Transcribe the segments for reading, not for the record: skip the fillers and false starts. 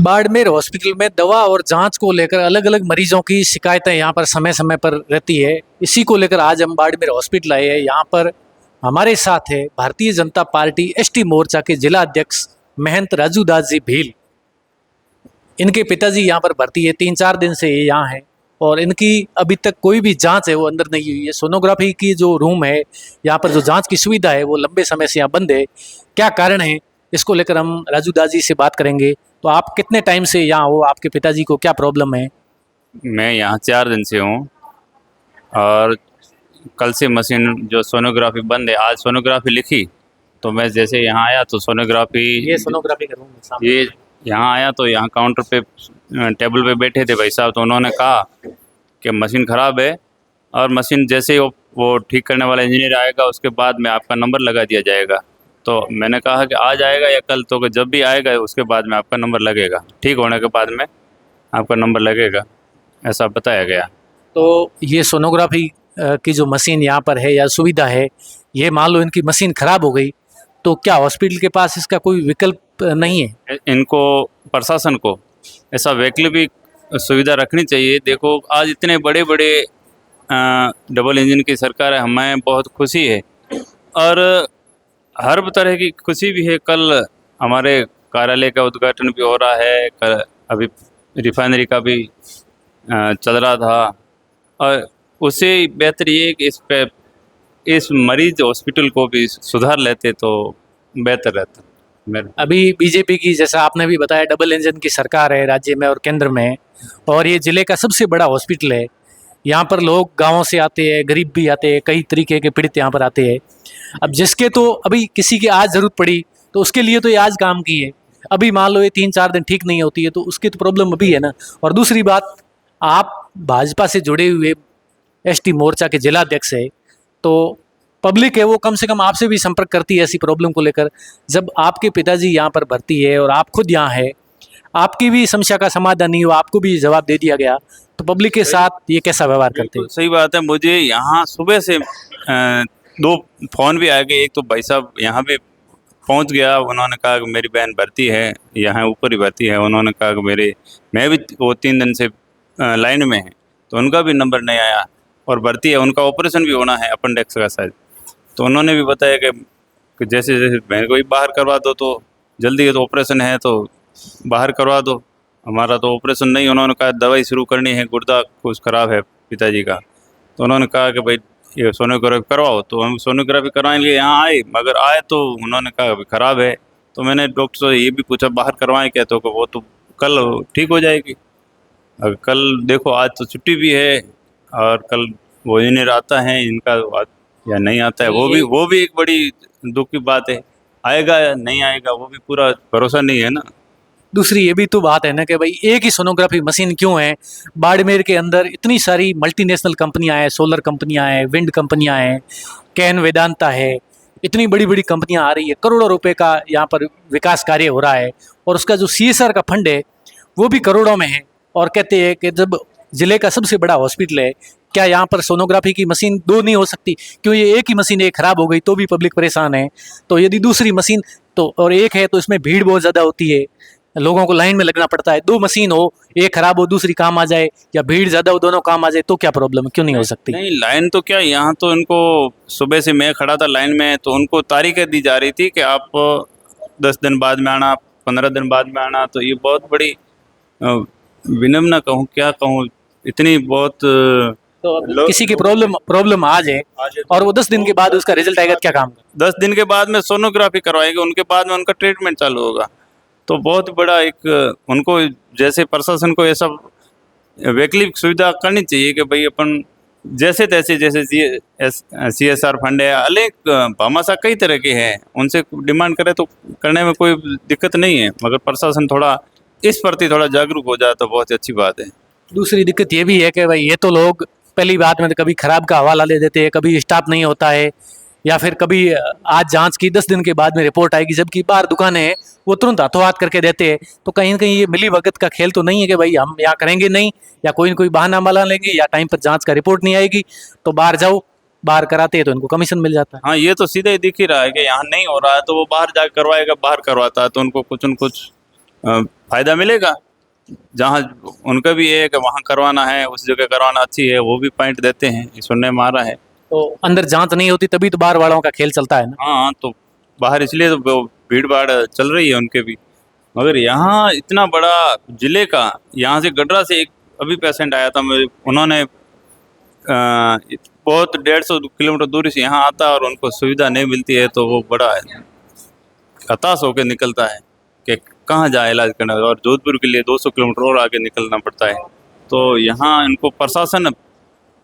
Barmer hospital में दवा और जांच को लेकर अलग अलग मरीजों की शिकायतें यहाँ पर समय समय पर रहती है। इसी को लेकर आज हम बाड़मेर हॉस्पिटल आए हैं। यहाँ पर हमारे साथ है भारतीय जनता पार्टी एसटी मोर्चा के जिला अध्यक्ष महंत राजू दास जी भील। इनके पिताजी यहाँ पर भर्ती है, 3-4 दिन से ये यहाँ है और इनकी अभी तक कोई भी जांच है वो अंदर नहीं हुई है। सोनोग्राफी की जो रूम है, यहाँ पर जो जांच की सुविधा है वो लंबे समय से यहाँ बंद है। क्या कारण है, इसको लेकर हम राजू दास जी से बात करेंगे। तो आप कितने टाइम से यहाँ हो, आपके पिताजी को क्या प्रॉब्लम है? मैं यहाँ 4 दिन से हूँ और कल से मशीन जो सोनोग्राफी बंद है। आज सोनोग्राफी लिखी तो मैं जैसे यहाँ आया तो सोनोग्राफी ये सोनोग्राफी का रूम है सामने। ये यहाँ आया तो यहाँ काउंटर पे टेबल पे बैठे थे भाई साहब, तो उन्होंने कहा कि मशीन ख़राब है और मशीन जैसे ही वो ठीक करने वाला इंजीनियर आएगा उसके बाद में आपका नंबर लगा दिया जाएगा। तो मैंने कहा कि आज आएगा या कल, तो जब भी आएगा उसके बाद में आपका नंबर लगेगा, ठीक होने के बाद में आपका नंबर लगेगा, ऐसा बताया गया। तो ये सोनोग्राफी की जो मशीन यहाँ पर है या सुविधा है, ये मान लो इनकी मशीन खराब हो गई तो क्या हॉस्पिटल के पास इसका कोई विकल्प नहीं है? इनको प्रशासन को ऐसा वैकल्पिक सुविधा रखनी चाहिए। देखो आज इतने बड़े बड़े डबल इंजन की सरकार है, हमें बहुत खुशी है और हर तरह की खुशी भी है। कल हमारे कार्यालय का उद्घाटन भी हो रहा है, कल अभी रिफाइनरी का भी चल रहा था और उससे बेहतर ये है कि इस मरीज हॉस्पिटल को भी सुधार लेते तो बेहतर रहता। अभी बीजेपी की, जैसा आपने भी बताया, डबल इंजन की सरकार है राज्य में और केंद्र में, और ये जिले का सबसे बड़ा हॉस्पिटल है। यहाँ पर लोग गांवों से आते हैं, गरीब भी आते हैं, कई तरीके के पीड़ित यहाँ पर आते हैं। अब जिसके तो अभी किसी की आज ज़रूरत पड़ी तो उसके लिए तो ये आज काम की है। अभी मान लो ये 3-4 दिन ठीक नहीं होती है तो उसकी तो प्रॉब्लम अभी है ना। और दूसरी बात, आप भाजपा से जुड़े हुए एसटी मोर्चा के जिला अध्यक्ष है, तो पब्लिक है वो कम से कम आपसे भी संपर्क करती है ऐसी प्रॉब्लम को लेकर। जब आपके पिताजी यहाँ पर भर्ती है और आप खुद यहाँ है, आपकी भी समस्या का समाधान नहीं हुआ, आपको भी जवाब दे दिया गया, तो पब्लिक के साथ ये कैसा व्यवहार करते हैं? सही बात है। मुझे यहाँ सुबह से 2 फ़ोन भी आ गए। एक तो भाई साहब यहाँ पे पहुँच गया, उन्होंने कहा कि मेरी बहन भर्ती है, यहाँ ऊपर ही भर्ती है। उन्होंने कहा कि मैं भी वो 3 दिन से लाइन में है तो उनका भी नंबर नहीं आया और भर्ती है, उनका ऑपरेशन भी होना है अपेंडिक्स का शायद। तो उन्होंने भी बताया कि जैसे जैसे बहन को भी बाहर करवा दो, तो जल्दी है तो ऑपरेशन है तो बाहर करवा दो, हमारा तो ऑपरेशन नहीं। उन्होंने कहा दवाई शुरू करनी है, गुर्दा कुछ ख़राब है पिताजी का। तो उन्होंने कहा कि भाई ये सोनोग्राफी करवाओ, तो हम सोनोग्राफी करवाने के लिए यहाँ आए, मगर आए तो उन्होंने कहा अभी ख़राब है। तो मैंने डॉक्टर से ये भी पूछा बाहर करवाएं क्या, तो वो तो कल ठीक हो जाएगी। अगर कल देखो, आज तो छुट्टी भी है और कल वो इंजीनियर आता है, इनका या नहीं आता है वो भी एक बड़ी दुख की बात है। आएगा या नहीं आएगा वो भी पूरा भरोसा नहीं है ना। दूसरी ये भी तो बात है ना कि भाई एक ही सोनोग्राफी मशीन क्यों है? बाड़मेर के अंदर इतनी सारी मल्टीनेशनल कंपनियां हैं, सोलर कंपनियां हैं, विंड कंपनियां हैं, कैन वेदांता है, इतनी बड़ी बड़ी कंपनियां आ रही है, करोड़ों रुपए का यहाँ पर विकास कार्य हो रहा है और उसका जो CSR का फंड है वो भी करोड़ों में है। और कहते हैं कि जब जिले का सबसे बड़ा हॉस्पिटल है, क्या यहाँ पर सोनोग्राफी की मशीन 2 नहीं हो सकती? क्यों ये एक ही मशीन एक खराब हो गई तो भी पब्लिक परेशान है। तो यदि दूसरी मशीन तो और एक है तो इसमें भीड़ बहुत ज़्यादा होती है, लोगों को लाइन में लगना पड़ता है। 2 मशीन हो, एक खराब हो दूसरी काम आ जाए, या भीड़ ज़्यादा हो दोनों काम आ जाए, तो क्या प्रॉब्लम है, क्यों नहीं हो सकती? नहीं, लाइन तो क्या, यहाँ तो इनको सुबह से मैं खड़ा था लाइन में, तो उनको तारीखें दी जा रही थी कि आप 10 दिन बाद में आना, 15 दिन बाद में आना। तो ये बहुत बड़ी विनम्र कहूँ क्या कहूँ, इतनी बहुत तो अब किसी की प्रॉब्लम आ जाए और वो 10 दिन के बाद उसका रिजल्ट आएगा, क्या काम? 10 दिन के बाद में सोनोग्राफी करवाएंगे, उनके बाद में उनका ट्रीटमेंट चालू होगा। तो बहुत बड़ा एक उनको जैसे प्रशासन को ये सब वैकल्पिक सुविधा करनी चाहिए कि भाई अपन जैसे तैसे, जैसे CSR फंड है, अनेक भामाशाह कई तरह के हैं, उनसे डिमांड करें तो करने में कोई दिक्कत नहीं है, मगर प्रशासन थोड़ा इस प्रति थोड़ा जागरूक हो जाए तो बहुत अच्छी बात है। दूसरी दिक्कत ये भी है कि भाई ये तो लोग पहली बात में तो कभी खराब का हवाला ले देते हैं, कभी स्टाफ नहीं होता है, या फिर कभी आज जांच की 10 दिन के बाद में रिपोर्ट आएगी, जबकि बाहर दुकानें हैं वो तुरंत हाथों हाथ करके देते हैं। तो कहीं ना कहीं ये मिली भगत का खेल तो नहीं है कि भाई हम यहाँ करेंगे नहीं, या कोई न कोई बहाना बना लेंगे, या टाइम पर जांच का रिपोर्ट नहीं आएगी तो बाहर जाओ, बाहर कराते हैं तो इनको कमीशन मिल जाता है। हाँ, ये तो सीधे दिख ही रहा है कि यहाँ नहीं हो रहा है तो वो बाहर जाकर करवाएगा, बाहर करवाता है तो उनको कुछ न कुछ फ़ायदा मिलेगा। जहाँ उनका भी ये है कि वहाँ करवाना है, उस जगह करवाना अच्छी है, वो भी पॉइंट देते हैं, ये सुनने में आ रहा है। तो अंदर जांच नहीं होती तभी तो बाहर वालों का खेल चलता है ना। हाँ, तो बाहर इसलिए तो वो भीड़-भाड़ चल रही है उनके भी। मगर यहाँ इतना बड़ा ज़िले का, यहाँ से गडरा से एक अभी पेशेंट आया था, मेरे उन्होंने बहुत 150 किलोमीटर दूरी से यहाँ आता है और उनको सुविधा नहीं मिलती है, तो वो बड़ा हताश होकर निकलता है कि कहाँ जाए इलाज करने, और जोधपुर के लिए 200 किलोमीटर और आगे निकलना पड़ता है। तो यहाँ इनको प्रशासन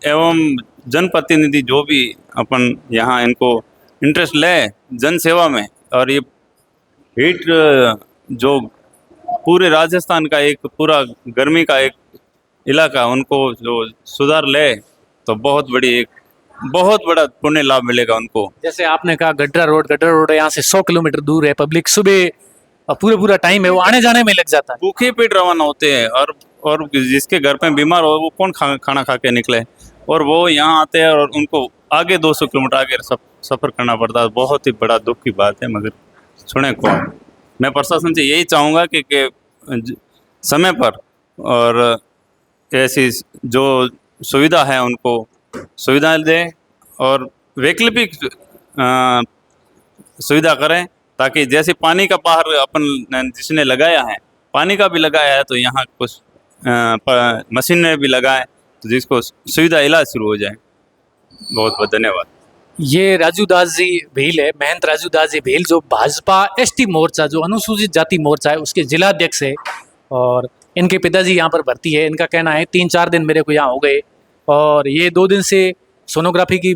एवं जनप्रतिनिधि जो भी अपन यहाँ इनको इंटरेस्ट ले जन सेवा में, और ये हीट जो पूरे राजस्थान का एक पूरा गर्मी का एक इलाका, उनको जो सुधार ले तो बहुत बड़ा पुण्य लाभ मिलेगा उनको। जैसे आपने कहा गड्ढा रोड यहाँ से 100 किलोमीटर दूर है, पब्लिक सुबह पूरा टाइम है वो आने जाने में लग जाता है। भूखे पेट रवाना होते हैं, और जिसके घर पे बीमार हो वो कौन खाना खा के निकले, और वो यहाँ आते हैं और उनको आगे 200 किलोमीटर आगे सफ़र करना पड़ता है। बहुत ही बड़ा दुख की बात है, मगर सुने को मैं प्रशासन से यही चाहूँगा कि समय पर और ऐसी जो सुविधा है उनको सुविधाएं दें, और वैकल्पिक सुविधा करें, ताकि जैसे पानी का बाहर अपन जिसने लगाया है, पानी का भी लगाया है, तो यहाँ कुछ मशीनें भी लगाएं, तो जिसको सुविधा इलाज शुरू हो जाए। बहुत बहुत धन्यवाद। ये राजू दास जी भील है, महंत राजू दास जी भील, जो भाजपा एसटी मोर्चा, जो अनुसूचित जाति मोर्चा है, उसके जिलाध्यक्ष है, और इनके पिताजी यहाँ पर भर्ती है। इनका कहना है 3-4 दिन मेरे को यहाँ हो गए, और ये 2 दिन से सोनोग्राफी की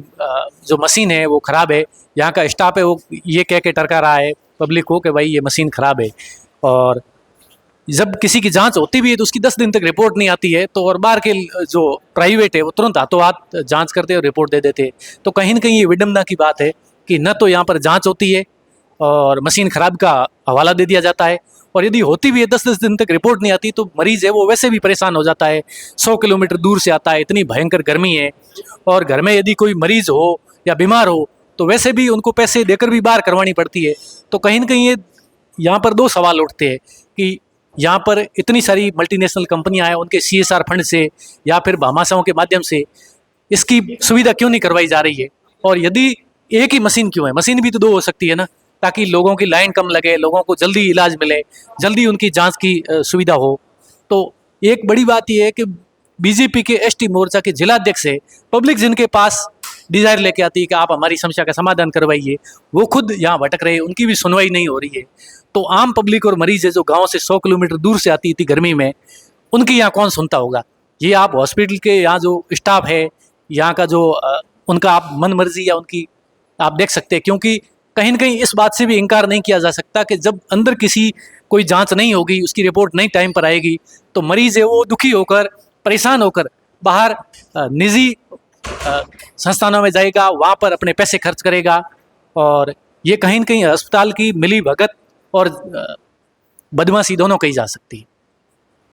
जो मशीन है वो ख़राब है। यहाँ का स्टाफ है वो ये कह के टरका रहा है पब्लिक को कि भाई ये मशीन ख़राब है, और जब किसी की जांच होती भी है तो उसकी 10 दिन तक रिपोर्ट नहीं आती है, तो और बाहर के जो प्राइवेट है वो तुरंत हाथों हाथ जांच करते और रिपोर्ट दे देते। तो कहीं ना कहीं ये विडम्बना की बात है कि न तो यहाँ पर जांच होती है और मशीन ख़राब का हवाला दे दिया जाता है, और यदि होती भी है 10-10 दिन तक रिपोर्ट नहीं आती तो मरीज़ है वो वैसे भी परेशान हो जाता है। 100 किलोमीटर दूर से आता है, इतनी भयंकर गर्मी है, और घर में यदि कोई मरीज़ हो या बीमार हो तो वैसे भी उनको पैसे देकर भी बाहर करवानी पड़ती है। तो कहीं ना कहीं ये यहाँ पर 2 सवाल उठते हैं कि यहाँ पर इतनी सारी मल्टीनेशनल कंपनियां हैं, उनके CSR फंड से या फिर भामाशाहों के माध्यम से इसकी सुविधा क्यों नहीं करवाई जा रही है, और यदि एक ही मशीन क्यों है, मशीन भी तो 2 हो सकती है ना, ताकि लोगों की लाइन कम लगे, लोगों को जल्दी इलाज मिले, जल्दी उनकी जांच की सुविधा हो। तो एक बड़ी बात यह है कि बीजेपी के एसटी मोर्चा के जिलाध्यक्ष है, पब्लिक जिनके पास डिजायर लेके आती है कि आप हमारी समस्या का समाधान करवाइए, वो खुद यहाँ भटक रहे हैं, उनकी भी सुनवाई नहीं हो रही है। तो आम पब्लिक और मरीज है जो गांव से 100 किलोमीटर दूर से आती थी गर्मी में, उनकी यहाँ कौन सुनता होगा। ये आप हॉस्पिटल के यहाँ जो स्टाफ है, यहाँ का जो उनका आप मन मर्जी या उनकी आप देख सकते हैं, क्योंकि कहीं ना कहीं इस बात से भी इनकार नहीं किया जा सकता कि जब अंदर किसी कोई जांच नहीं होगी, उसकी रिपोर्ट नहीं टाइम पर आएगी, तो मरीज है वो दुखी होकर परेशान होकर बाहर निजी संस्थानों में जाएगा, वहाँ पर अपने पैसे खर्च करेगा, और ये कहीं न कहीं अस्पताल की मिली भगत और बदमाशी दोनों कही जा सकती है।